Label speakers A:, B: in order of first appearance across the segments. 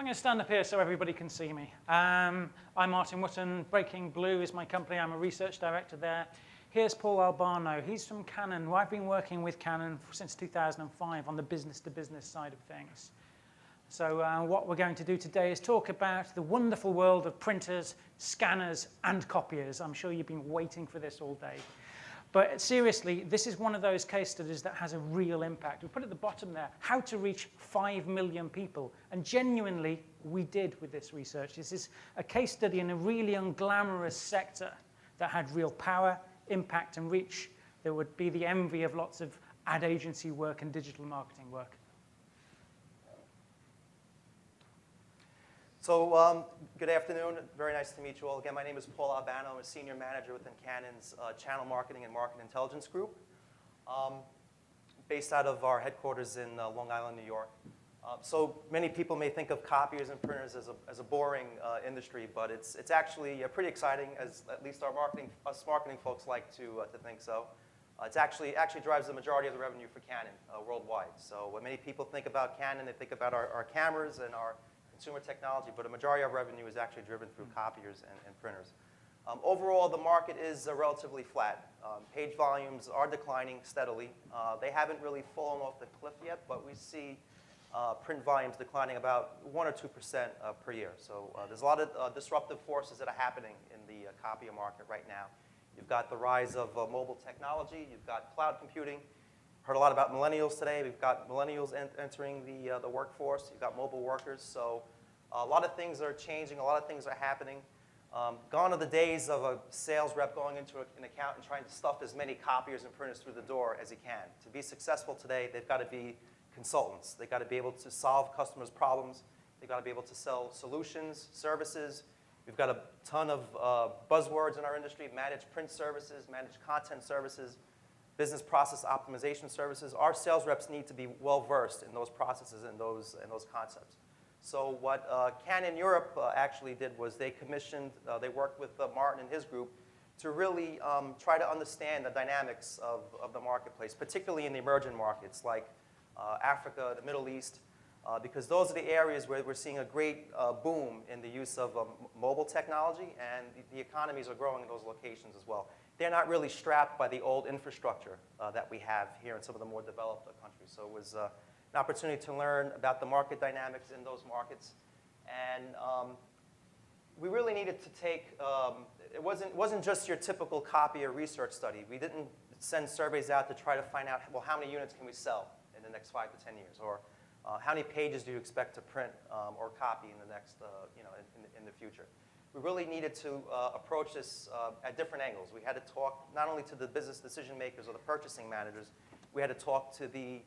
A: I'm going to stand up here so everybody can see me. I'm Martin Wotton. Breaking Blue is my company. I'm a research director there. Here's Paul Albano. He's from Canon. Well, I've been working with Canon since 2005 on the business-to-business side of things. So what we're going to do today is talk about the wonderful world of printers, scanners, and copiers. I'm sure you've been waiting for this all day. But seriously, this is one of those case studies that has a real impact. We put at the bottom there, how to reach 5 million people. And genuinely, we did with this research. This is a case study in a really unglamorous sector that had real power, impact, and reach. That would be the envy of lots of ad agency work and digital marketing work.
B: So good afternoon. Very nice to meet you all. Again, my name is Paul Albano. I'm a senior manager within Canon's Channel Marketing and Market Intelligence Group, based out of our headquarters in Long Island, New York. So many people may think of copiers and printers as a boring industry, but it's actually pretty exciting, as at least us marketing folks like to think so. It actually drives the majority of the revenue for Canon worldwide. So when many people think about Canon, they think about our cameras and our consumer technology, but a majority of revenue is actually driven through copiers and printers. Overall, the market is relatively flat. Page volumes are declining steadily. They haven't really fallen off the cliff yet, but we see print volumes declining about 1 or 2% per year. So there's a lot of disruptive forces that are happening in the copier market right now. You've got the rise of mobile technology. You've got cloud computing. Heard a lot about millennials today. We've got millennials entering the workforce. You've got mobile workers. So a lot of things are changing. A lot of things are happening. Gone are the days of a sales rep going into an account and trying to stuff as many copiers and printers through the door as he can. To be successful today, they've got to be consultants. They've got to be able to solve customers' problems. They've got to be able to sell solutions, services. We've got a ton of buzzwords in our industry: managed print services, managed content services, business process optimization services. Our sales reps need to be well-versed in those processes and those concepts. So what Canon Europe actually did was they worked with Martin and his group to really try to understand the dynamics of the marketplace, particularly in the emerging markets like Africa, the Middle East, because those are the areas where we're seeing a great boom in the use of mobile technology, and the economies are growing in those locations as well. They're not really strapped by the old infrastructure that we have here in some of the more developed countries. So it was an opportunity to learn about the market dynamics in those markets. And we really needed to take, it wasn't just your typical copier research study. We didn't send surveys out to try to find out, well, how many units can we sell in the next 5 to 10 years? Or how many pages do you expect to print or copy in the next, in the future? We really needed to approach this at different angles. We had to talk not only to the business decision makers or the purchasing managers, we had to talk to the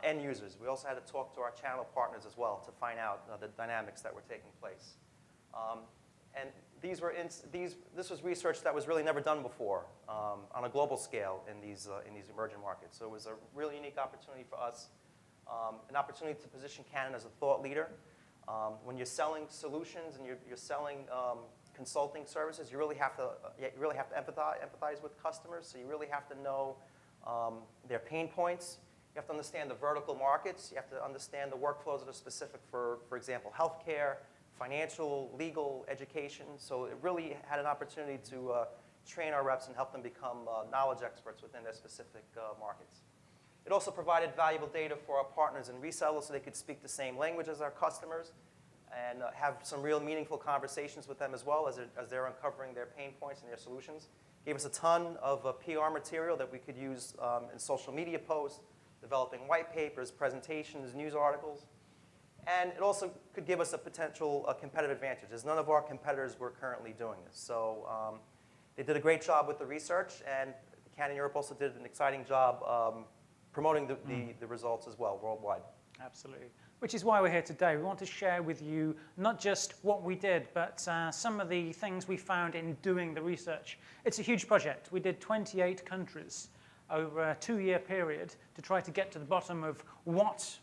B: end users. We also had to talk to our channel partners as well to find out the dynamics that were taking place. And this was research that was really never done before on a global scale in these emerging markets. So it was a really unique opportunity for us, an opportunity to position Canon as a thought leader. When you're selling solutions and you're selling consulting services, you really have to empathize with customers. So you really have to know their pain points. You have to understand the vertical markets. You have to understand the workflows that are specific for example, healthcare, financial, legal, education. So it really had an opportunity to train our reps and help them become knowledge experts within their specific markets. It also provided valuable data for our partners and resellers so they could speak the same language as our customers and have some real meaningful conversations with them as well as they're uncovering their pain points and their solutions. Gave us a ton of PR material that we could use in social media posts, developing white papers, presentations, news articles. And it also could give us a potential competitive advantage, as none of our competitors were currently doing this. So they did a great job with the research, and Canon Europe also did an exciting job promoting the results as well worldwide.
A: Absolutely. Which is why we're here today. We want to share with you not just what we did, but some of the things we found in doing the research. It's a huge project. We did 28 countries over a 2-year period to try to get to the bottom of what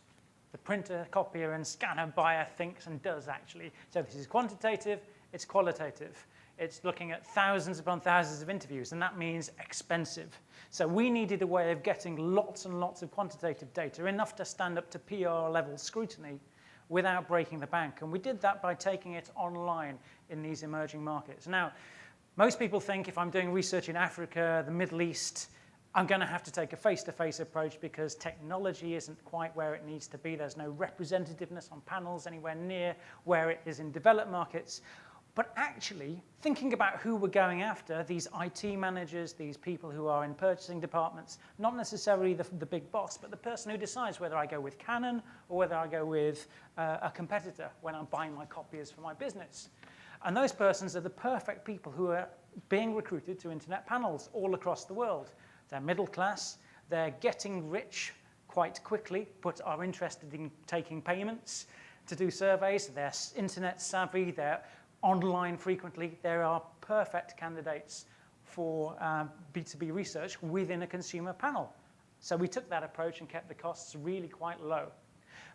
A: the printer, copier, and scanner buyer thinks and does, actually. So this is quantitative, it's qualitative. It's looking at thousands upon thousands of interviews, and that means expensive. So we needed a way of getting lots and lots of quantitative data, enough to stand up to PR-level scrutiny, without breaking the bank. And we did that by taking it online in these emerging markets. Now, most people think if I'm doing research in Africa, the Middle East, I'm going to have to take a face-to-face approach because technology isn't quite where it needs to be. There's no representativeness on panels anywhere near where it is in developed markets. But actually, thinking about who we're going after, these IT managers, these people who are in purchasing departments, not necessarily the big boss, but the person who decides whether I go with Canon or whether I go with a competitor when I'm buying my copiers for my business. And those persons are the perfect people who are being recruited to internet panels all across the world. They're middle class, they're getting rich quite quickly, but are interested in taking payments to do surveys. They're internet savvy, they're online frequently. There are perfect candidates for B2B research within a consumer panel. So we took that approach and kept the costs really quite low.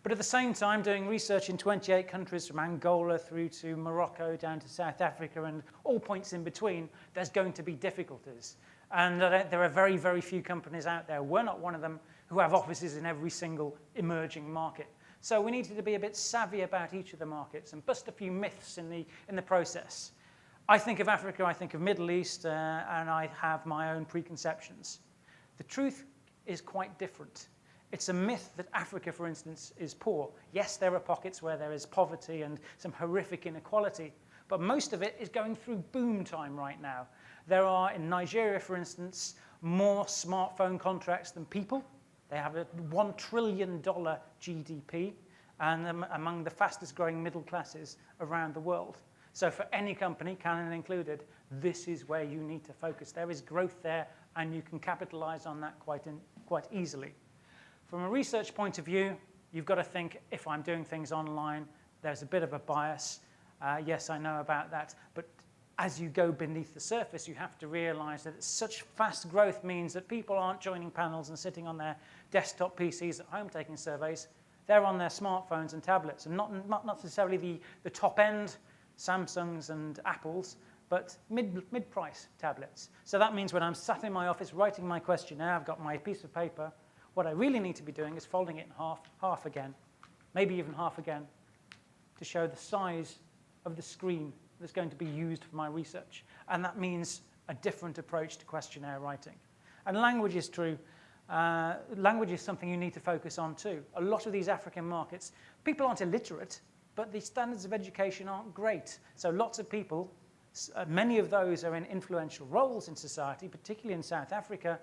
A: But at the same time, doing research in 28 countries from Angola through to Morocco, down to South Africa, and all points in between, there's going to be difficulties. And there are very, very few companies out there, we're not one of them, who have offices in every single emerging market. So we needed to be a bit savvy about each of the markets and bust a few myths in the process. I think of Africa, I think of Middle East, and I have my own preconceptions. The truth is quite different. It's a myth that Africa, for instance, is poor. Yes, there are pockets where there is poverty and some horrific inequality, but most of it is going through boom time right now. There are, in Nigeria, for instance, more smartphone contracts than people. They have a $1 trillion GDP and among the fastest growing middle classes around the world. So for any company, Canon included, this is where you need to focus. There is growth there, and you can capitalize on that quite easily. From a research point of view, you've got to think, if I'm doing things online, there's a bit of a bias. Yes, I know about that. But as you go beneath the surface, you have to realize that such fast growth means that people aren't joining panels and sitting on their desktop PCs at home taking surveys. They're on their smartphones and tablets, and not necessarily the top-end Samsungs and Apples, but mid-price tablets. So that means when I'm sat in my office writing my questionnaire, I've got my piece of paper, what I really need to be doing is folding it in half again, maybe even half again, to show the size of the screen that's going to be used for my research. And that means a different approach to questionnaire writing. And language is true. Language is something you need to focus on too. A lot of these African markets, people aren't illiterate, but the standards of education aren't great. So lots of people, many of those are in influential roles in society, particularly in South Africa,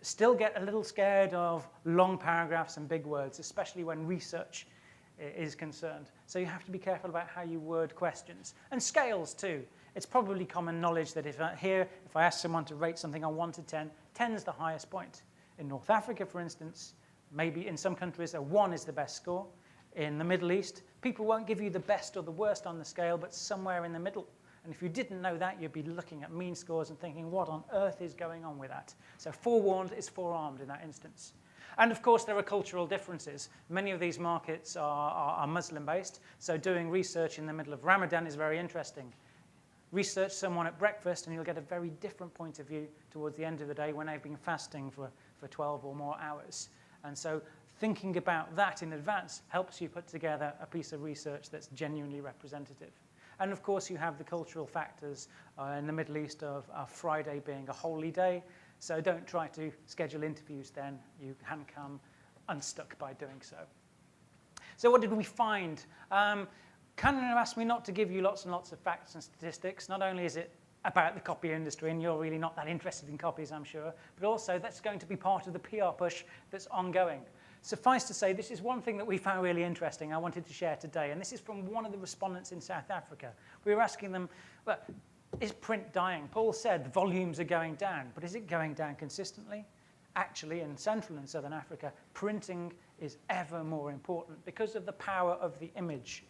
A: still get a little scared of long paragraphs and big words, especially when research is concerned. So you have to be careful about how you word questions. And scales too. It's probably common knowledge that if I ask someone to rate something on 1 to 10, 10 is the highest point. In North Africa, for instance, maybe in some countries a 1 is the best score. In the Middle East, people won't give you the best or the worst on the scale, but somewhere in the middle. And if you didn't know that, you'd be looking at mean scores and thinking, what on earth is going on with that? So forewarned is forearmed in that instance. And of course, there are cultural differences. Many of these markets are Muslim-based, so doing research in the middle of Ramadan is very interesting. Research someone at breakfast, and you'll get a very different point of view towards the end of the day when they've been fasting for 12 or more hours. And so thinking about that in advance helps you put together a piece of research that's genuinely representative. And of course, you have the cultural factors in the Middle East of Friday being a holy day. So don't try to schedule interviews then. You can come unstuck by doing so. So what did we find? Canon asked me not to give you lots and lots of facts and statistics. Not only is it about the copy industry, and you're really not that interested in copies, I'm sure, but also that's going to be part of the PR push that's ongoing. Suffice to say, this is one thing that we found really interesting I wanted to share today, and this is from one of the respondents in South Africa. We were asking them, well, is print dying? Paul said volumes are going down, but is it going down consistently? Actually, in Central and Southern Africa, printing is ever more important because of the power of the image.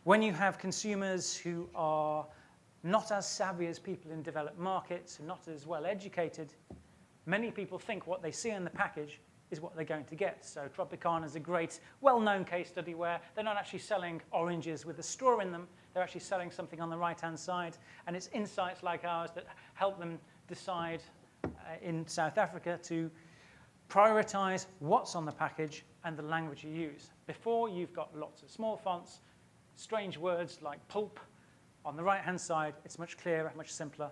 A: When you have consumers who are not as savvy as people in developed markets, not as well educated, many people think what they see in the package is what they're going to get. So Tropicana is a great, well-known case study where they're not actually selling oranges with a straw in them, they're actually selling something on the right-hand side, and it's insights like ours that help them decide in South Africa to prioritize what's on the package and the language you use. Before, you've got lots of small fonts, strange words like pulp. On the right-hand side, it's much clearer, much simpler,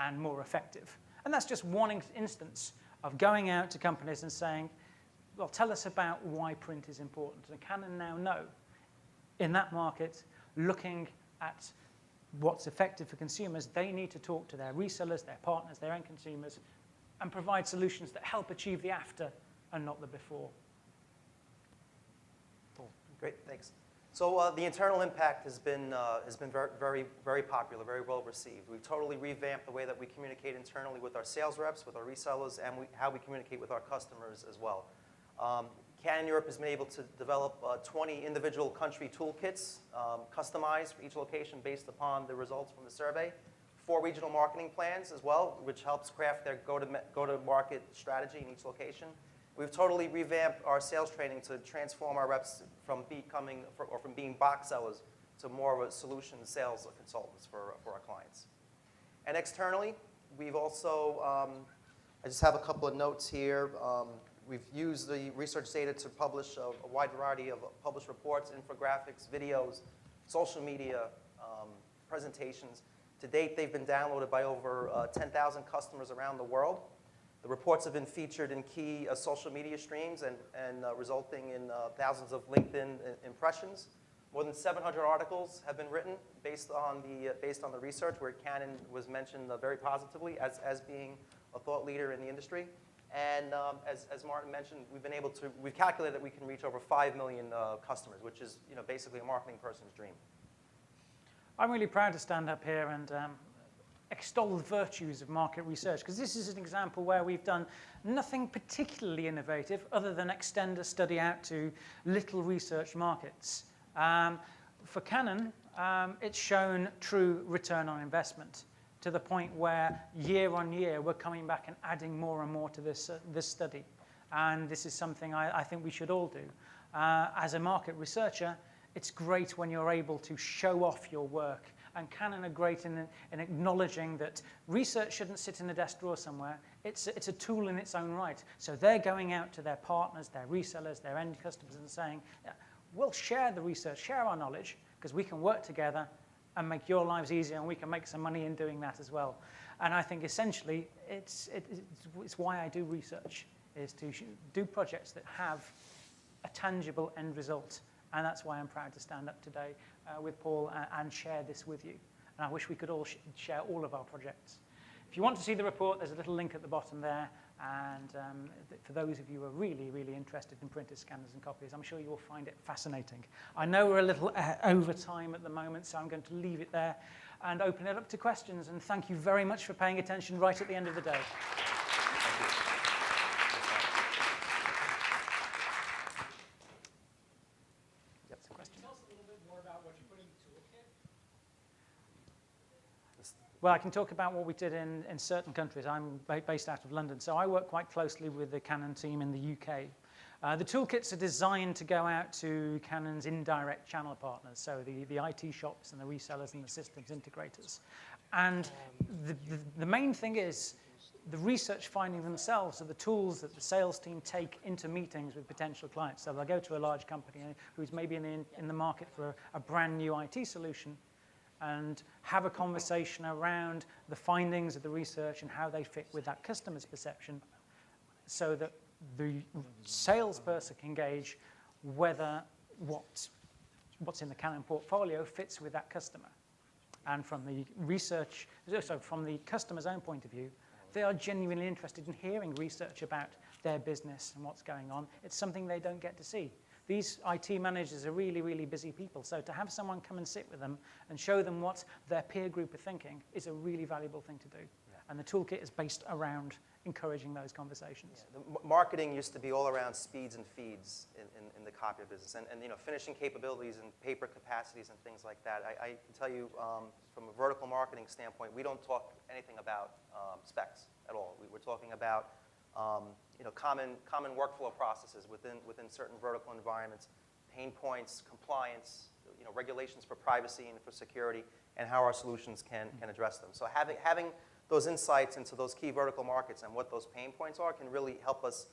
A: and more effective. And that's just one instance of going out to companies and saying, well, tell us about why print is important. And Canon now know, in that market, looking at what's effective for consumers, they need to talk to their resellers, their partners, their end consumers, and provide solutions that help achieve the after and not the before.
B: Cool. Great, thanks. So the internal impact has been very, very popular, very well received. We've totally revamped the way that we communicate internally with our sales reps, with our resellers, and how we communicate with our customers as well. Canon Europe has been able to develop 20 individual country toolkits, customized for each location based upon the results from the survey. 4 regional marketing plans as well, which helps craft their go-to-market strategy in each location. We've totally revamped our sales training to transform our reps from being box sellers to more of a solution sales consultants for our clients. And externally, we've also, I just have a couple of notes here. We've used the research data to publish a wide variety of published reports, infographics, videos, social media, presentations. To date, they've been downloaded by over 10,000 customers around the world. The reports have been featured in key social media streams and resulting in thousands of LinkedIn impressions. More than 700 articles have been written based on the research, where Canon was mentioned very positively as being a thought leader in the industry. And as Martin mentioned, we've calculated that we can reach over 5 million customers, which is basically a marketing person's dream.
A: I'm really proud to stand up here and extol the virtues of market research, because this is an example where we've done nothing particularly innovative other than extend a study out to little research markets. For Canon, it's shown true return on investment to the point where year on year we're coming back and adding more and more to this study. And this is something I think we should all do. As a market researcher, it's great when you're able to show off your work. And Canon are great in acknowledging that research shouldn't sit in a desk drawer somewhere. It's a tool in its own right. So they're going out to their partners, their resellers, their end customers and saying, yeah, we'll share the research, share our knowledge, because we can work together and make your lives easier, and we can make some money in doing that as well. And I think essentially it's why I do research, is to do projects that have a tangible end result. And that's why I'm proud to stand up today with Paul and share this with you. And I wish we could all share all of our projects. If you want to see the report, there's a little link at the bottom there. And for those of you who are really, really interested in printers, scanners, and copies, I'm sure you will find it fascinating. I know we're a little over time at the moment, so I'm going to leave it there and open it up to questions. And thank you very much for paying attention right at the end of the day. Well, I can talk about what we did in certain countries. I'm based out of London, so I work quite closely with the Canon team in the UK. The toolkits are designed to go out to Canon's indirect channel partners, so the IT shops and the resellers and the systems integrators. And the main thing is the research findings themselves are the tools that the sales team take into meetings with potential clients. So they'll go to a large company who's maybe in the market for a brand new IT solution, and have a conversation around the findings of the research and how they fit with that customer's perception, so that the salesperson can gauge whether what's in the Canon portfolio fits with that customer. And from the research, so from the customer's own point of view, they are genuinely interested in hearing research about their business and what's going on. It's something they don't get to see. These IT managers are really, really busy people. So to have someone come and sit with them and show them what their peer group are thinking is a really valuable thing to do. Yeah. And the toolkit is based around encouraging those conversations.
B: Yeah, the marketing used to be all around speeds and feeds in the copier business, and finishing capabilities and paper capacities and things like that. I can tell you from a vertical marketing standpoint, we don't talk anything about specs at all. We're talking about common workflow processes within certain vertical environments, pain points, compliance, regulations for privacy and for security, and how our solutions can address them. So having those insights into those key vertical markets and what those pain points are can really help us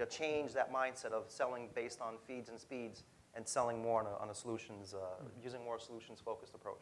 B: change that mindset of selling based on feeds and speeds and selling more on a solutions, using more solutions-focused approach.